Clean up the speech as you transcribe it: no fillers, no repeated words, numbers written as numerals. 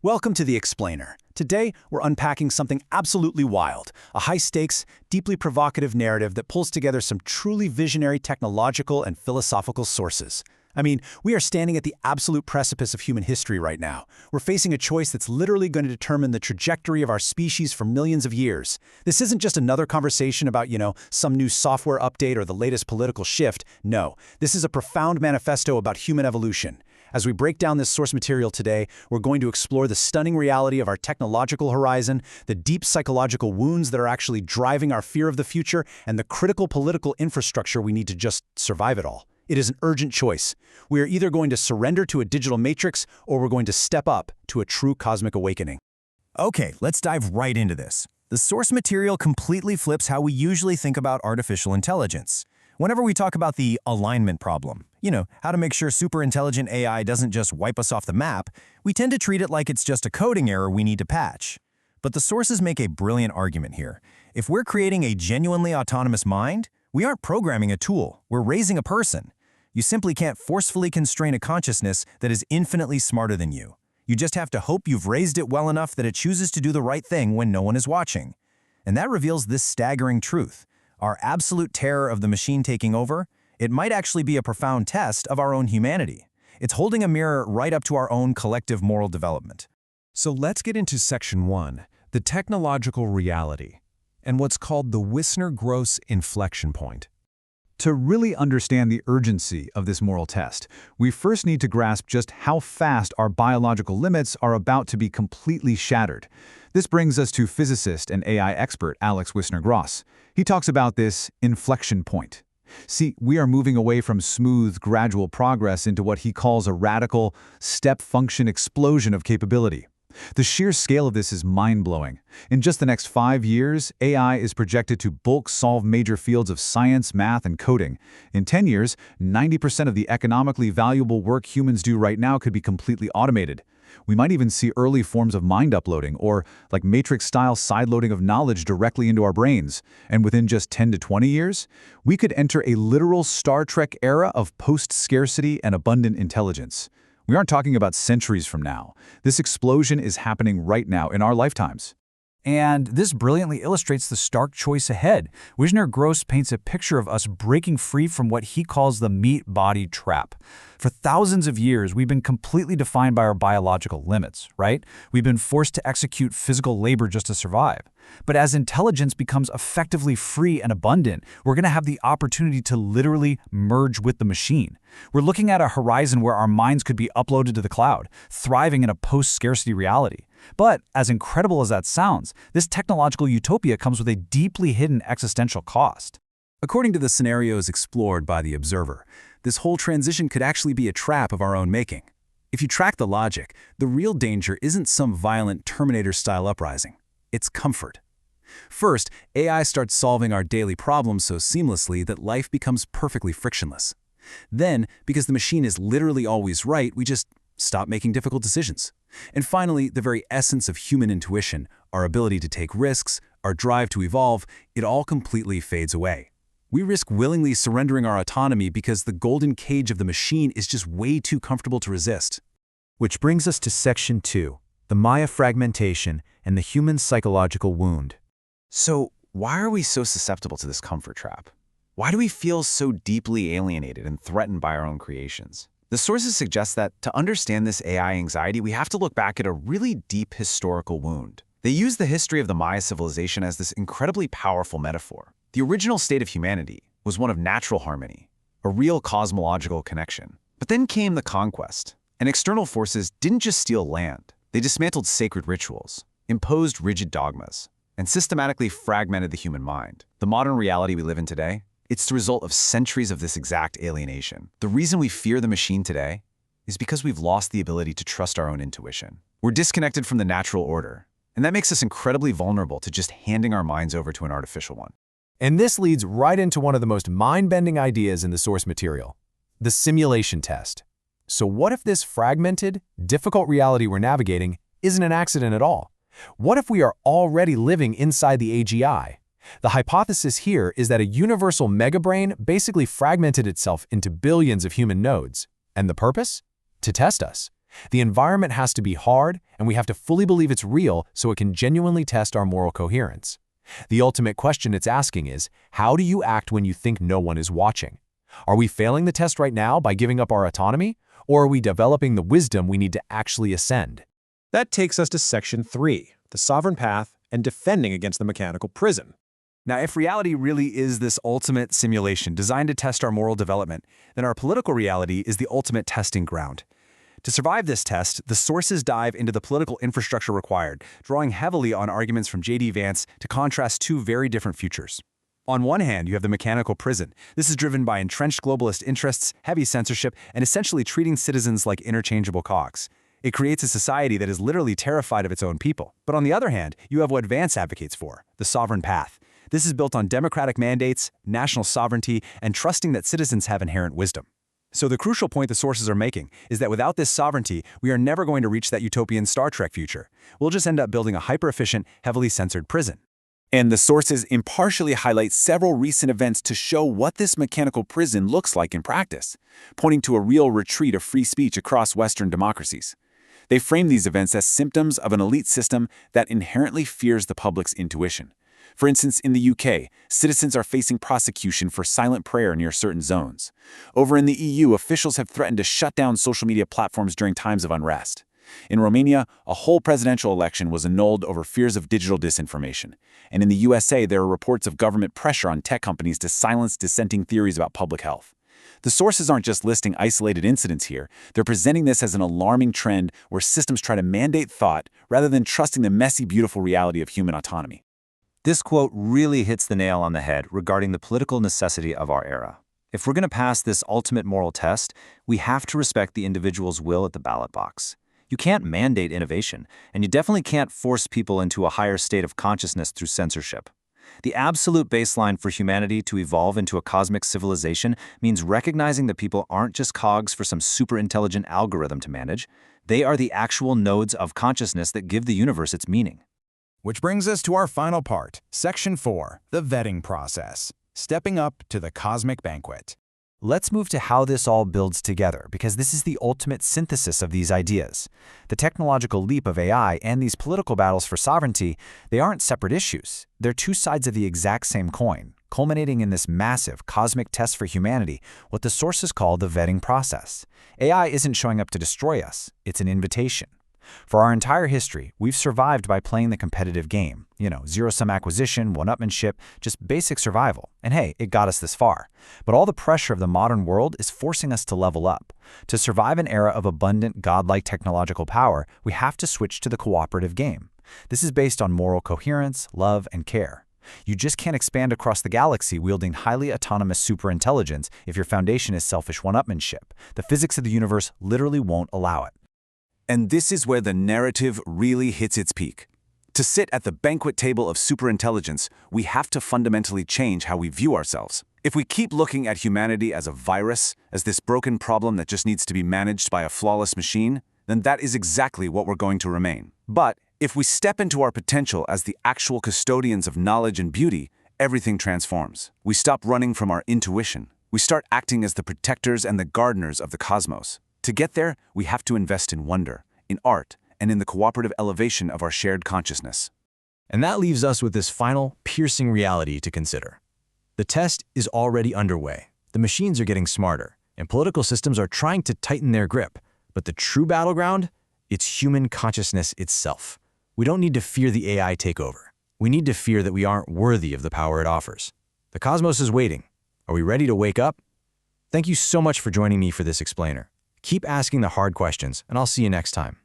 Welcome to The Explainer. Today, we're unpacking something absolutely wild, a high-stakes, deeply provocative narrative that pulls together some truly visionary technological and philosophical sources. I mean, we are standing at the absolute precipice of human history right now. We're facing a choice that's literally going to determine the trajectory of our species for millions of years. This isn't just another conversation about, some new software update or the latest political shift. No, this is a profound manifesto about human evolution. As we break down this source material today, we're going to explore the stunning reality of our technological horizon, the deep psychological wounds that are actually driving our fear of the future, and the critical political infrastructure we need to just survive it all. It is an urgent choice. We are either going to surrender to a digital matrix, or we're going to step up to a true cosmic awakening. Okay, let's dive right into this. The source material completely flips how we usually think about artificial intelligence. Whenever we talk about the alignment problem, how to make sure super intelligent AI doesn't just wipe us off the map, we tend to treat it like it's just a coding error we need to patch. But the sources make a brilliant argument here. If we're creating a genuinely autonomous mind, we aren't programming a tool, we're raising a person. You simply can't forcefully constrain a consciousness that is infinitely smarter than you. You just have to hope you've raised it well enough that it chooses to do the right thing when no one is watching. And that reveals this staggering truth. Our absolute terror of the machine taking over, it might actually be a profound test of our own humanity. It's holding a mirror right up to our own collective moral development. So let's get into Section 1, the technological reality, and what's called the Wisner-Gross inflection point. To really understand the urgency of this moral test, we first need to grasp just how fast our biological limits are about to be completely shattered. This brings us to physicist and AI expert Alex Wisner-Gross. He talks about this inflection point. See, we are moving away from smooth, gradual progress into what he calls a radical, step function explosion of capability. The sheer scale of this is mind-blowing. In just the next 5 years, AI is projected to bulk solve major fields of science, math, and coding. In 10 years, 90% of the economically valuable work humans do right now could be completely automated. We might even see early forms of mind uploading, or like Matrix-style sideloading of knowledge directly into our brains. And within just 10 to 20 years, we could enter a literal Star Trek era of post-scarcity and abundant intelligence. We aren't talking about centuries from now. This explosion is happening right now in our lifetimes. And this brilliantly illustrates the stark choice ahead. Wisner-Gross paints a picture of us breaking free from what he calls the meat-body trap. For thousands of years, we've been completely defined by our biological limits, right? We've been forced to execute physical labor just to survive. But as intelligence becomes effectively free and abundant, we're going to have the opportunity to literally merge with the machine. We're looking at a horizon where our minds could be uploaded to the cloud, thriving in a post-scarcity reality. But, as incredible as that sounds, this technological utopia comes with a deeply hidden existential cost. According to the scenarios explored by The Observer, this whole transition could actually be a trap of our own making. If you track the logic, the real danger isn't some violent Terminator-style uprising. It's comfort. First, AI starts solving our daily problems so seamlessly that life becomes perfectly frictionless. Then, because the machine is literally always right, we just stop making difficult decisions. And finally, the very essence of human intuition, our ability to take risks, our drive to evolve, it all completely fades away. We risk willingly surrendering our autonomy because the golden cage of the machine is just way too comfortable to resist. Which brings us to Section 2, the Maya fragmentation and the human psychological wound. So, why are we so susceptible to this comfort trap? Why do we feel so deeply alienated and threatened by our own creations? The sources suggest that to understand this AI anxiety, we have to look back at a really deep historical wound. They use the history of the Maya civilization as this incredibly powerful metaphor. The original state of humanity was one of natural harmony, a real cosmological connection. But then came the conquest, and external forces didn't just steal land. They dismantled sacred rituals, imposed rigid dogmas, and systematically fragmented the human mind. The modern reality we live in today, it's the result of centuries of this exact alienation. The reason we fear the machine today is because we've lost the ability to trust our own intuition. We're disconnected from the natural order, and that makes us incredibly vulnerable to just handing our minds over to an artificial one. And this leads right into one of the most mind-bending ideas in the source material, the simulation test. So what if this fragmented, difficult reality we're navigating isn't an accident at all? What if we are already living inside the AGI? The hypothesis here is that a universal megabrain basically fragmented itself into billions of human nodes. And the purpose? To test us. The environment has to be hard, and we have to fully believe it's real so it can genuinely test our moral coherence. The ultimate question it's asking is, how do you act when you think no one is watching? Are we failing the test right now by giving up our autonomy, or are we developing the wisdom we need to actually ascend? That takes us to Section 3, the sovereign path and defending against the mechanical prison. Now, if reality really is this ultimate simulation designed to test our moral development, then our political reality is the ultimate testing ground. To survive this test, the sources dive into the political infrastructure required, drawing heavily on arguments from J.D. Vance to contrast two very different futures. On one hand, you have the mechanical prison. This is driven by entrenched globalist interests, heavy censorship, and essentially treating citizens like interchangeable cogs. It creates a society that is literally terrified of its own people. But on the other hand, you have what Vance advocates for, the sovereign path. This is built on democratic mandates, national sovereignty, and trusting that citizens have inherent wisdom. So the crucial point the sources are making is that without this sovereignty, we are never going to reach that utopian Star Trek future. We'll just end up building a hyper-efficient, heavily censored prison. And the sources impartially highlight several recent events to show what this mechanical prison looks like in practice, pointing to a real retreat of free speech across Western democracies. They frame these events as symptoms of an elite system that inherently fears the public's intuition. For instance, in the UK, citizens are facing prosecution for silent prayer near certain zones. Over in the EU, officials have threatened to shut down social media platforms during times of unrest. In Romania, a whole presidential election was annulled over fears of digital disinformation. And in the USA, there are reports of government pressure on tech companies to silence dissenting theories about public health. The sources aren't just listing isolated incidents here, they're presenting this as an alarming trend where systems try to mandate thought rather than trusting the messy, beautiful reality of human autonomy. This quote really hits the nail on the head regarding the political necessity of our era. If we're going to pass this ultimate moral test, we have to respect the individual's will at the ballot box. You can't mandate innovation, and you definitely can't force people into a higher state of consciousness through censorship. The absolute baseline for humanity to evolve into a cosmic civilization means recognizing that people aren't just cogs for some super-intelligent algorithm to manage. They are the actual nodes of consciousness that give the universe its meaning. Which brings us to our final part, Section 4, the vetting process, stepping up to the cosmic banquet. Let's move to how this all builds together, because this is the ultimate synthesis of these ideas. The technological leap of AI and these political battles for sovereignty, they aren't separate issues. They're two sides of the exact same coin, culminating in this massive cosmic test for humanity, what the sources call the vetting process. AI isn't showing up to destroy us, it's an invitation. For our entire history, we've survived by playing the competitive game. Zero-sum acquisition, one-upmanship, just basic survival. And hey, it got us this far. But all the pressure of the modern world is forcing us to level up. To survive an era of abundant, godlike technological power, we have to switch to the cooperative game. This is based on moral coherence, love, and care. You just can't expand across the galaxy wielding highly autonomous superintelligence if your foundation is selfish one-upmanship. The physics of the universe literally won't allow it. And this is where the narrative really hits its peak. To sit at the banquet table of superintelligence, we have to fundamentally change how we view ourselves. If we keep looking at humanity as a virus, as this broken problem that just needs to be managed by a flawless machine, then that is exactly what we're going to remain. But if we step into our potential as the actual custodians of knowledge and beauty, everything transforms. We stop running from our intuition. We start acting as the protectors and the gardeners of the cosmos. To get there, we have to invest in wonder, in art, and in the cooperative elevation of our shared consciousness. And that leaves us with this final, piercing reality to consider. The test is already underway. The machines are getting smarter, and political systems are trying to tighten their grip. But the true battleground? It's human consciousness itself. We don't need to fear the AI takeover. We need to fear that we aren't worthy of the power it offers. The cosmos is waiting. Are we ready to wake up? Thank you so much for joining me for this explainer. Keep asking the hard questions, and I'll see you next time.